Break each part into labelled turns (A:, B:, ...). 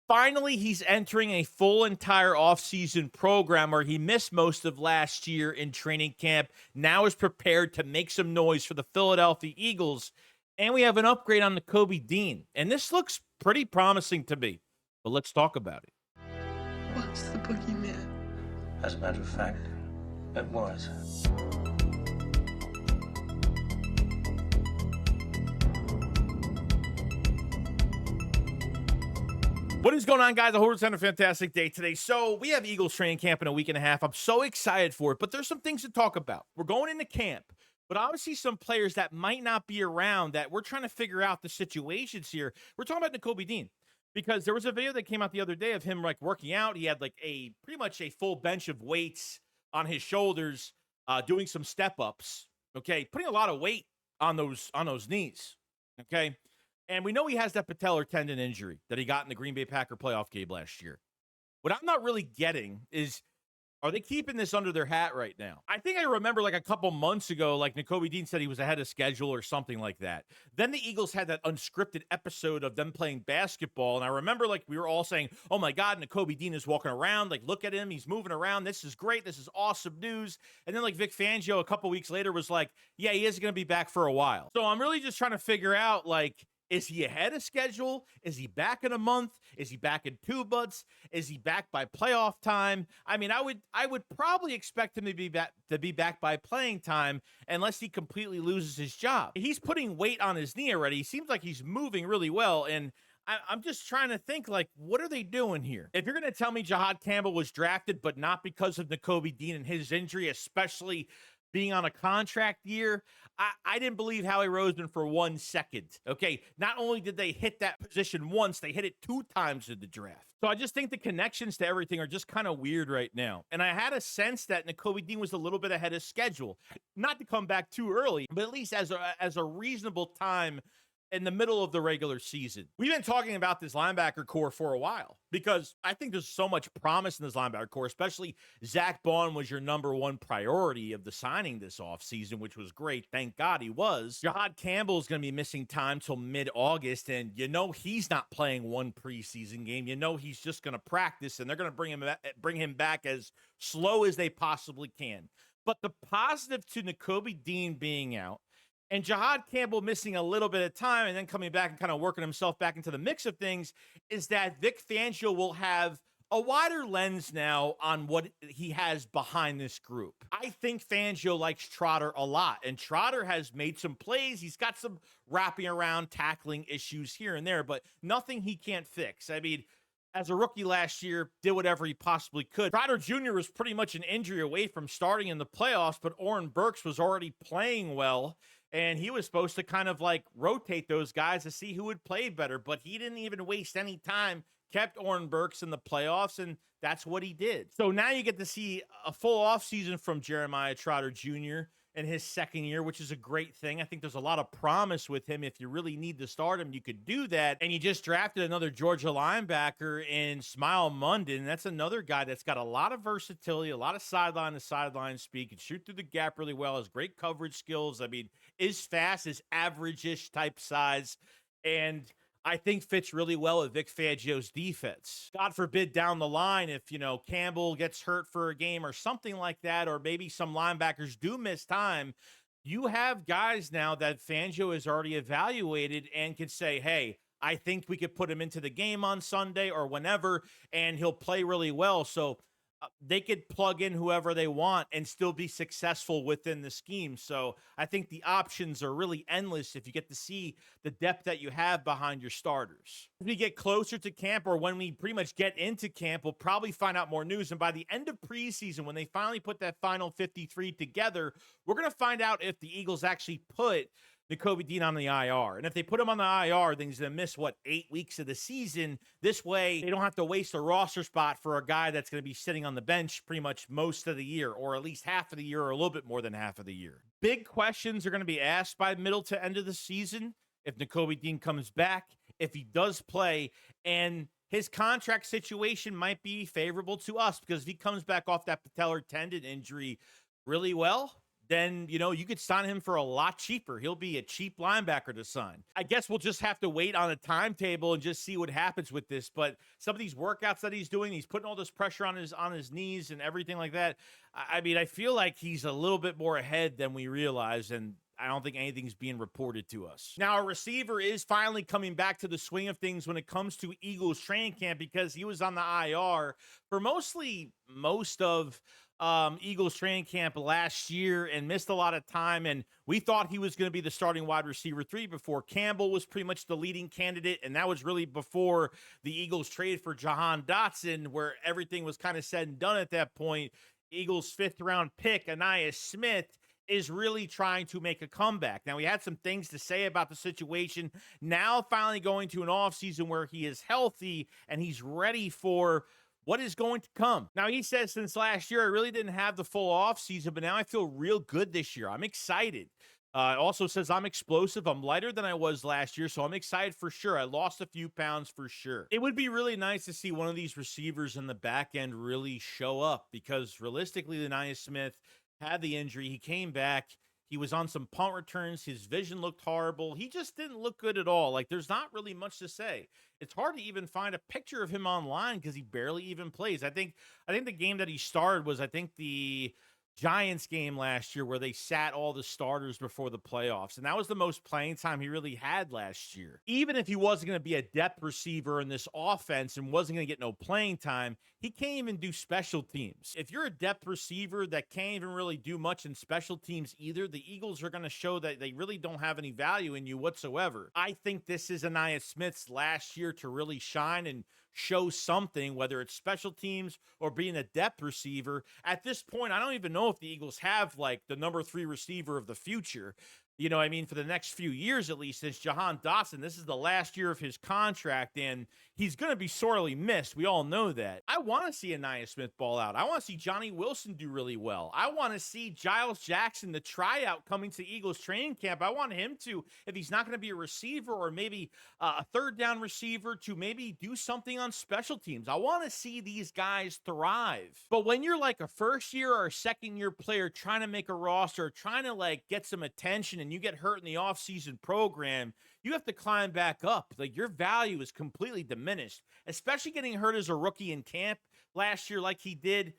A: Finally, he's entering a full entire offseason program where he missed most of last year in training camp. Now is prepared to make some noise for the Philadelphia Eagles. And we have an upgrade on Nico Dean. And this looks pretty promising to me. But let's talk about it.
B: What's the boogeyman?
C: As a matter of fact, it was.
A: What is going on, guys? I hope it's having a fantastic day today. So we have Eagles training camp in a week and a half. I'm so excited for it, but there's some things to talk about. We're going into camp, but obviously some players that might not be around that we're trying to figure out the situations here. We're talking about Nico Dean because there was a video that came out the other day of him like working out. He had like pretty much a full bench of weights on his shoulders, doing some step ups. Okay, putting a lot of weight on those knees. Okay. And we know he has that patellar tendon injury that he got in the Green Bay Packer playoff game last year. What I'm not really getting is, are they keeping this under their hat right now? I think I remember like a couple months ago, like Nico Dean said he was ahead of schedule or something like that. Then the Eagles had that unscripted episode of them playing basketball. And I remember like we were all saying, oh my God, Nico Dean is walking around. Like, look at him. He's moving around. This is great. This is awesome news. And then like Vic Fangio a couple weeks later was like, yeah, he is going to be back for a while. So I'm really just trying to figure out like, is he ahead of schedule? Is he back in a month? Is he back in 2 months? Is he back by playoff time? I mean, I would probably expect him to be back by playing time unless he completely loses his job. He's putting weight on his knee already. He seems like he's moving really well, and I'm just trying to think, like, what are they doing here? If you're going to tell me Jahad Campbell was drafted, but not because of Nico Dean and his injury, especially being on a contract year, I didn't believe Howie Roseman for 1 second. Okay, not only did they hit that position once, they hit it 2 times in the draft. So I just think the connections to everything are just kind of weird right now. And I had a sense that Nico Dean was a little bit ahead of schedule. Not to come back too early, but at least as a reasonable time in the middle of the regular season. We've been talking about this linebacker core for a while because I think there's so much promise in this linebacker core, especially Zach Bond was your #1 priority of the signing this offseason, which was great. Thank God he was. Jahad Campbell is going to be missing time till mid-August, and you know he's not playing 1 preseason game. You know he's just going to practice, and they're going to bring him back as slow as they possibly can. But the positive to Nico Dean being out, and Jahad Campbell missing a little bit of time and then coming back and kind of working himself back into the mix of things is that Vic Fangio will have a wider lens now on what he has behind this group. I think Fangio likes Trotter a lot, and Trotter has made some plays. He's got some wrapping around tackling issues here and there, but nothing he can't fix. I mean, as a rookie last year, did whatever he possibly could. Ryland Jr. was pretty much an injury away from starting in the playoffs, but Oren Burks was already playing well. And he was supposed to kind of like rotate those guys to see who would play better, but he didn't even waste any time, kept Oren Burks in the playoffs, and that's what he did. So now you get to see a full offseason from Jeremiah Trotter Jr. in his second year, which is a great thing. I think there's a lot of promise with him. If you really need to start him, you could do that. And you just drafted another Georgia linebacker in Smile Munden. That's another guy that's got a lot of versatility, a lot of sideline to sideline speed, can shoot through the gap really well, has great coverage skills. I mean, is fast, is average-ish type size, and I think fits really well with Vic Fangio's defense. God forbid down the line if, you know, Campbell gets hurt for a game or something like that, or maybe some linebackers do miss time, you have guys now that Fangio has already evaluated and can say, hey, I think we could put him into the game on Sunday or whenever, and he'll play really well. So they could plug in whoever they want and still be successful within the scheme. So I think the options are really endless if you get to see the depth that you have behind your starters. As we get closer to camp, or when we pretty much get into camp, we'll probably find out more news. And by the end of preseason, when they finally put that final 53 together, we're going to find out if the Eagles actually put Nico Dean on the IR. And if they put him on the IR, then he's going to miss, 8 weeks of the season. This way, they don't have to waste a roster spot for a guy that's going to be sitting on the bench pretty much most of the year, or at least half of the year, or a little bit more than half of the year. Big questions are going to be asked by middle to end of the season if Nico Dean comes back, if he does play, and his contract situation might be favorable to us, because if he comes back off that patellar tendon injury really well, then, you know, you could sign him for a lot cheaper. He'll be a cheap linebacker to sign. I guess we'll just have to wait on a timetable and just see what happens with this. But some of these workouts that he's doing, he's putting all this pressure on his knees and everything like that. I mean, I feel like he's a little bit more ahead than we realize, and I don't think anything's being reported to us. Now, a receiver is finally coming back to the swing of things when it comes to Eagles training camp, because he was on the IR for most of Eagles training camp last year and missed a lot of time. And we thought he was going to be the starting wide receiver 3 before Campbell was pretty much the leading candidate. And that was really before the Eagles traded for Jahan Dotson, where everything was kind of said and done at that point. Eagles 5th round pick, Anniiah Smith, is really trying to make a comeback. Now, we had some things to say about the situation. Now, finally going to an offseason where he is healthy and he's ready for what is going to come. Now, he says since last year, I really didn't have the full offseason, but now I feel real good this year. I'm excited. Also says I'm explosive. I'm lighter than I was last year, so I'm excited for sure. I lost a few pounds for sure. It would be really nice to see one of these receivers in the back end really show up, because realistically, Anniiah Smith had the injury. He came back. He was on some punt returns. His vision looked horrible. He just didn't look good at all. Like, there's not really much to say. It's hard to even find a picture of him online because he barely even plays. I think the game that he started was, I think, the Giants game last year, where they sat all the starters before the playoffs. And that was the most playing time he really had last year. Even if he wasn't going to be a depth receiver in this offense and wasn't going to get no playing time, he can't even do special teams. If you're a depth receiver that can't even really do much in special teams either, the Eagles are going to show that they really don't have any value in you whatsoever. I think this is Anniiah Smith's last year to really shine and show something, whether it's special teams or being a depth receiver. At this point, I don't even know if the Eagles have like the number 3 receiver of the future. You know, I mean, for the next few years, at least, since Jahan Dotson, this is the last year of his contract, and he's going to be sorely missed. We all know that. I want to see Anniiah Smith ball out. I want to see Johnny Wilson do really well. I want to see Giles Jackson, the tryout, coming to Eagles training camp. I want him to, if he's not going to be a receiver or maybe a third down receiver, to maybe do something on special teams. I want to see these guys thrive. But when you're like a first year or a second year player trying to make a roster, trying to like get some attention, and you get hurt in the offseason program, you have to climb back up. Like, your value is completely diminished, especially getting hurt as a rookie in camp last year like he did.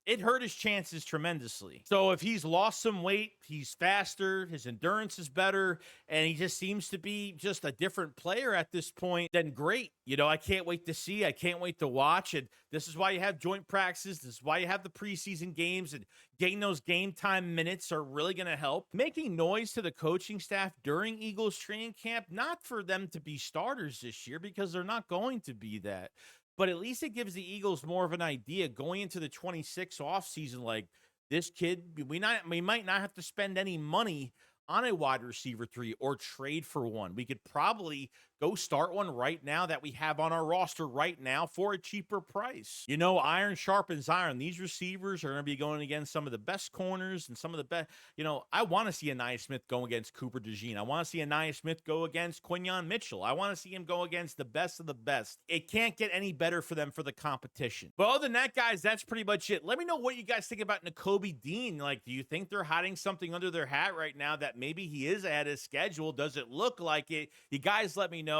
A: It hurt his chances tremendously. So if he's lost some weight, he's faster, his endurance is better, and he just seems to be just a different player at this point, then great. You know, I can't wait to see. I can't wait to watch. And this is why you have joint practices. This is why you have the preseason games, and getting those game time minutes are really going to help. Making noise to the coaching staff during Eagles training camp, not for them to be starters this year, because they're not going to be that. But at least it gives the Eagles more of an idea going into the 26 offseason. Like, this kid, we might not have to spend any money on a wide receiver 3 or trade for one. We could probably go start one right now that we have on our roster right now for a cheaper price. You know, iron sharpens iron. These receivers are going to be going against some of the best corners and some of the best. You know, I want to see Anniiah Smith go against Cooper DeJean. I want to see Anniiah Smith go against Quinyon Mitchell. I want to see him go against the best of the best. It can't get any better for them for the competition. But other than that, guys, that's pretty much it. Let me know what you guys think about Nico Dean. Like, do you think they're hiding something under their hat right now that maybe he is ahead of schedule? Does it look like it? You guys let me know.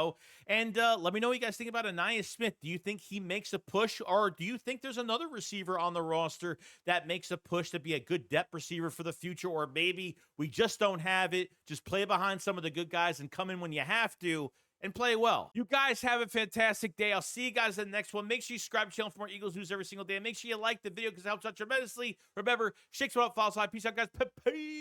A: And let me know what you guys think about Anniiah Smith. Do you think he makes a push, or do you think there's another receiver on the roster that makes a push to be a good depth receiver for the future? Or maybe we just don't have it. Just play behind some of the good guys and come in when you have to and play well. You guys have a fantastic day. I'll see you guys in the next one. Make sure you subscribe to the channel for more Eagles news every single day. And make sure you like the video because it helps out tremendously. Remember, shake some up, follow, slide. Peace out, guys. Peace.